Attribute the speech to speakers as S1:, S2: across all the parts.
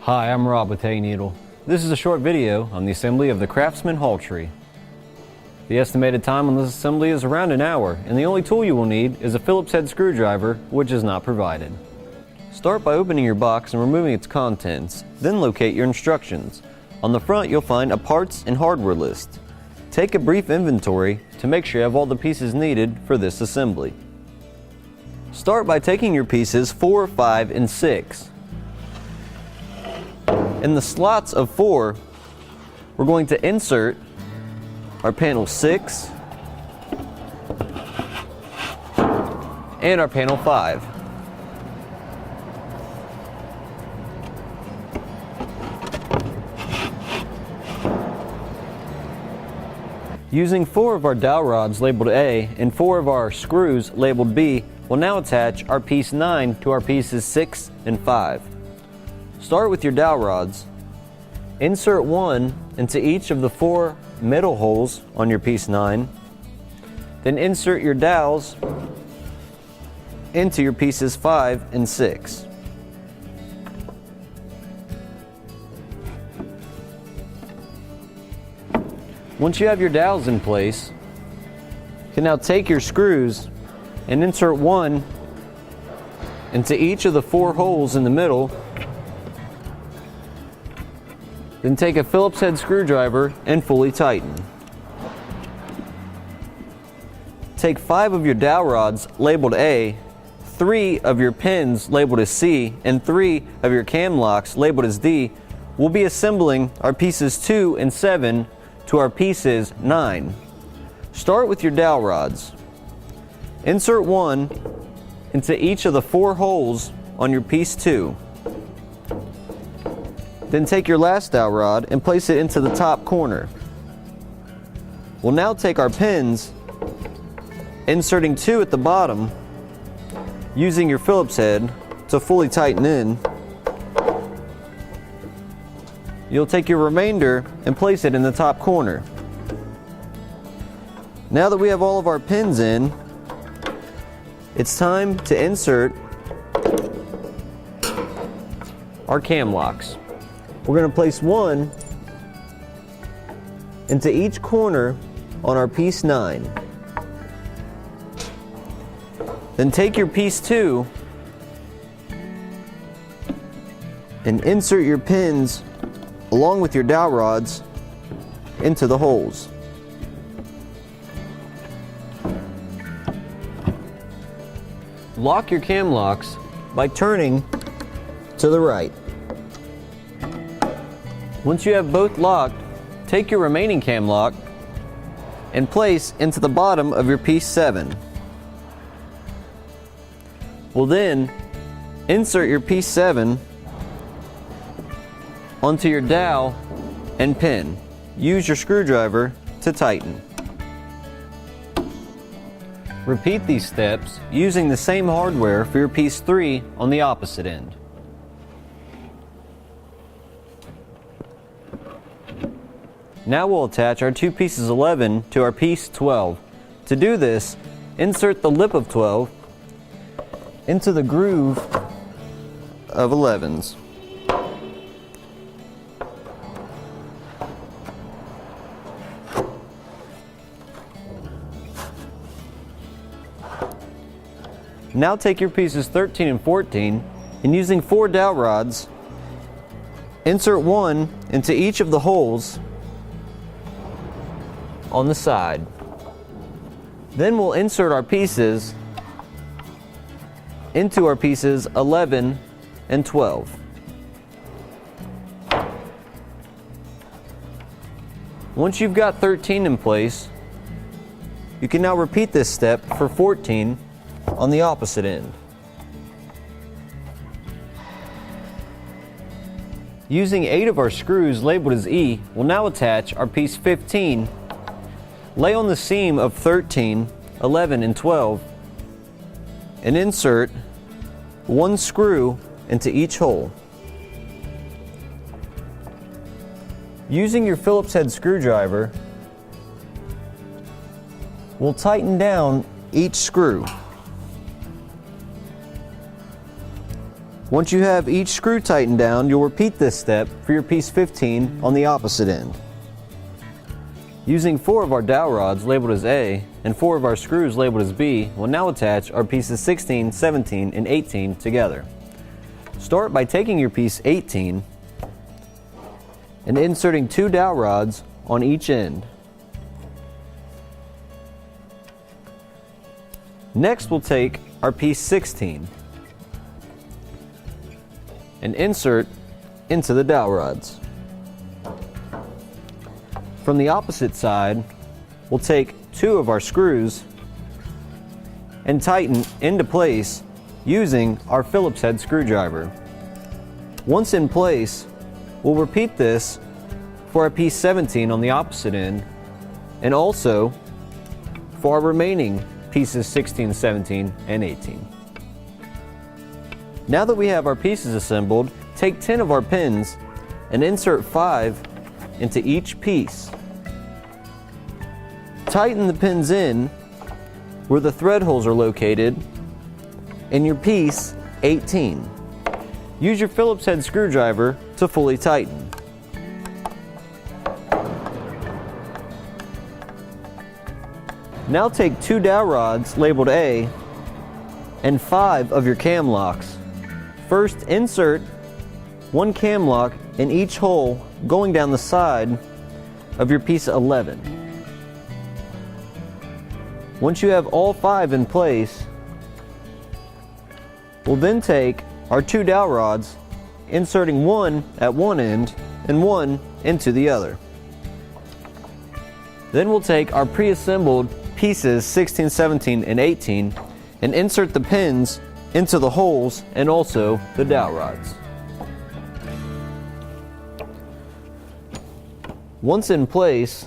S1: Hi, I'm Rob with Hayneedle. This is a short video on the assembly of the Craftsman Hall Tree. The estimated time on this assembly is around an hour, and the only tool you will need is a Phillips head screwdriver, which is not provided. Start by opening your box and removing its contents, then locate your instructions. On the front you'll find a parts and hardware list. Take a brief inventory to make sure you have all the pieces needed for this assembly. Start by taking your pieces 4, 5, and 6. In the slots of 4, we're going to insert our panel 6 and our panel 5. Using 4 of our dowel rods labeled A and 4 of our screws labeled B, we'll now attach our piece 9 to our pieces 6 and 5. Start with your dowel rods. Insert one into each of the 4 middle holes on your piece 9. Then insert your dowels into your pieces 5 and 6. Once you have your dowels in place, you can now take your screws and insert one into each of the 4 holes in the middle. Then take a Phillips head screwdriver and fully tighten. Take 5 of your dowel rods labeled A, 3 of your pins labeled as C, and 3 of your cam locks labeled as D. We'll be assembling our pieces 2 and 7 to our pieces 9. Start with your dowel rods. Insert one into each of the 4 holes on your piece 2. Then take your last dowel rod and place it into the top corner. We'll now take our pins, inserting 2 at the bottom, using your Phillips head to fully tighten in. You'll take your remainder and place it in the top corner. Now that we have all of our pins in, it's time to insert our cam locks. We're going to place one into each corner on our piece 9. Then take your piece 2 and insert your pins along with your dowel rods into the holes. Lock your cam locks by turning to the right. Once you have both locked, take your remaining cam lock and place into the bottom of your piece 7. We'll then insert your piece 7 onto your dowel and pin. Use your screwdriver to tighten. Repeat these steps using the same hardware for your piece 3 on the opposite end. Now we'll attach our 2 pieces 11 to our piece 12. To do this, insert the lip of 12 into the groove of 11s. Now take your pieces 13 and 14 and using 4 dowel rods, insert one into each of the holes on the side. Then we'll insert our pieces into our pieces 11 and 12. Once you've got 13 in place, you can now repeat this step for 14 on the opposite end. Using 8 of our screws labeled as E, we'll now attach our piece 15. Lay on the seam of 13, 11, and 12 and insert 1 screw into each hole. Using your Phillips head screwdriver, we'll tighten down each screw. Once you have each screw tightened down, you'll repeat this step for your piece 15 on the opposite end. Using 4 of our dowel rods labeled as A and 4 of our screws labeled as B, we'll now attach our pieces 16, 17, and 18 together. Start by taking your piece 18 and inserting 2 dowel rods on each end. Next, we'll take our piece 16 and insert into the dowel rods. From the opposite side, we'll take 2 of our screws and tighten into place using our Phillips head screwdriver. Once in place, we'll repeat this for our piece 17 on the opposite end and also for our remaining pieces 16, 17, and 18. Now that we have our pieces assembled, take 10 of our pins and insert 5 into each piece. Tighten the pins in where the thread holes are located in your piece 18. Use your Phillips head screwdriver to fully tighten. Now take 2 dowel rods labeled A and 5 of your cam locks. First, insert 1 cam lock in each hole going down the side of your piece 11. Once you have all 5 in place, we'll then take our 2 dowel rods, inserting 1 at one end and 1 into the other. Then we'll take our pre-assembled pieces 16, 17, and 18 and insert the pins into the holes and also the dowel rods. Once in place,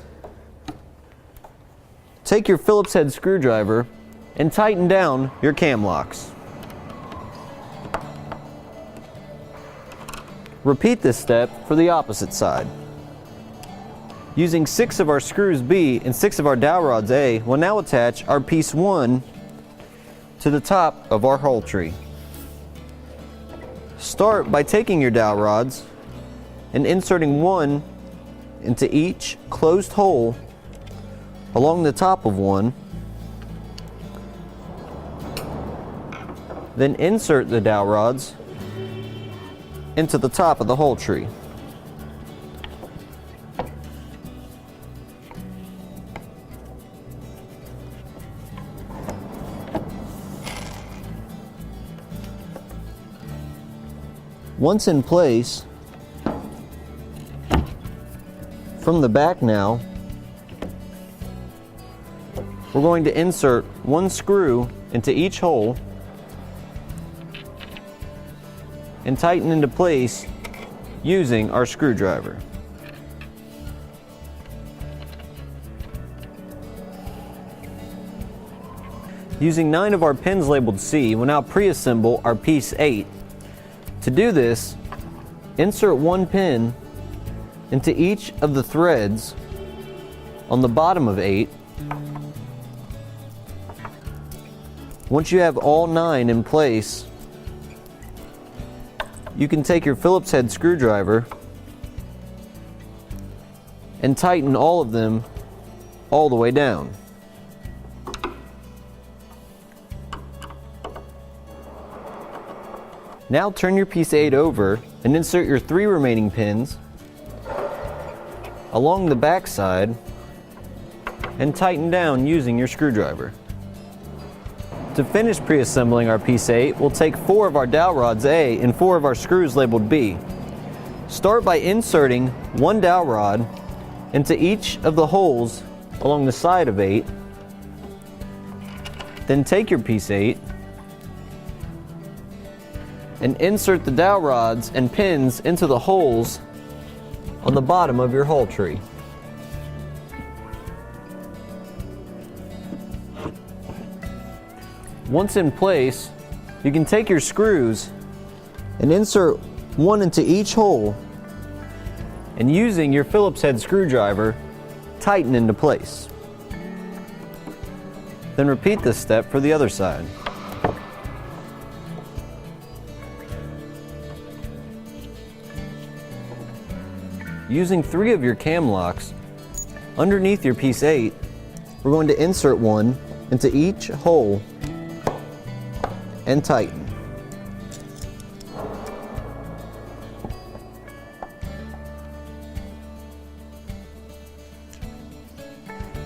S1: take your Phillips head screwdriver and tighten down your cam locks. Repeat this step for the opposite side. Using 6 of our screws B and 6 of our dowel rods A, we'll now attach our piece 1 to the top of our hole tree. Start by taking your dowel rods and inserting 1 into each closed hole along the top of one. Then insert the dowel rods into the top of the hole tree. Once in place, from the back now, we're going to insert 1 screw into each hole and tighten into place using our screwdriver. Using 9 of our pins labeled C, we'll now pre-assemble our piece 8. To do this, insert 1 pin into each of the threads on the bottom of 8. Once you have all 9 in place, you can take your Phillips head screwdriver and tighten all of them all the way down. Now turn your piece 8 over and insert your 3 remaining pins along the back side and tighten down using your screwdriver. To finish pre-assembling our piece 8, we'll take 4 of our dowel rods A and 4 of our screws labeled B. Start by inserting 1 dowel rod into each of the holes along the side of 8. Then take your piece 8 and insert the dowel rods and pins into the holes on the bottom of your hole tree. Once in place, you can take your screws and insert 1 into each hole and using your Phillips head screwdriver, tighten into place. Then repeat this step for the other side. using 3 of your cam locks, underneath your piece 8, we're going to insert one into each hole and tighten.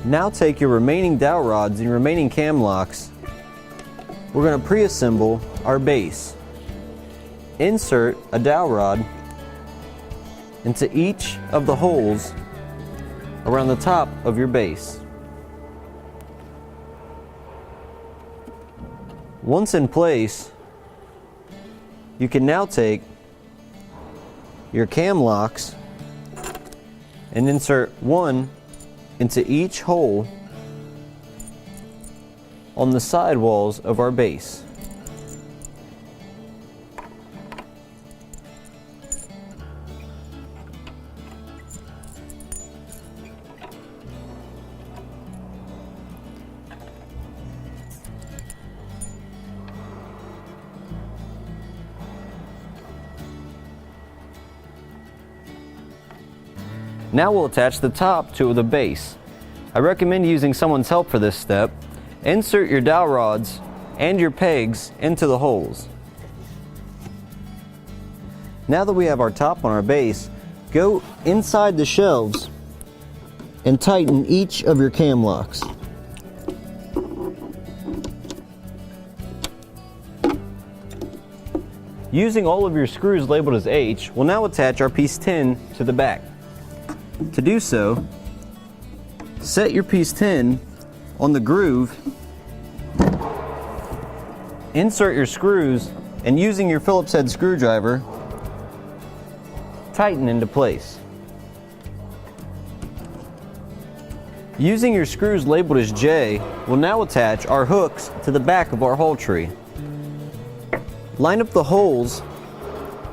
S1: Now take your remaining dowel rods and your remaining cam locks. We're going to pre-assemble our base. Insert a dowel rod into each of the holes around the top of your base. Once in place, you can now take your cam locks and insert one into each hole on the side walls of our base. Now we'll attach the top to the base. I recommend using someone's help for this step. Insert your dowel rods and your pegs into the holes. Now that we have our top on our base, go inside the shelves and tighten each of your cam locks. Using all of your screws labeled as H, we'll now attach our piece 10 to the back. To do so, set your piece 10 on the groove, insert your screws, and using your Phillips head screwdriver, tighten into place. Using your screws labeled as J, we'll now attach our hooks to the back of our hall tree. Line up the holes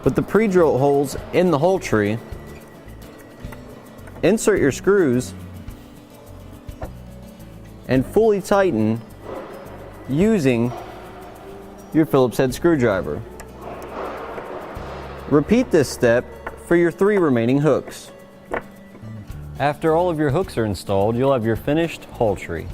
S1: with the pre-drilled holes in the hall tree. Insert your screws and fully tighten using your Phillips head screwdriver. Repeat this step for your 3 remaining hooks. After all of your hooks are installed, you'll have your finished hall tree.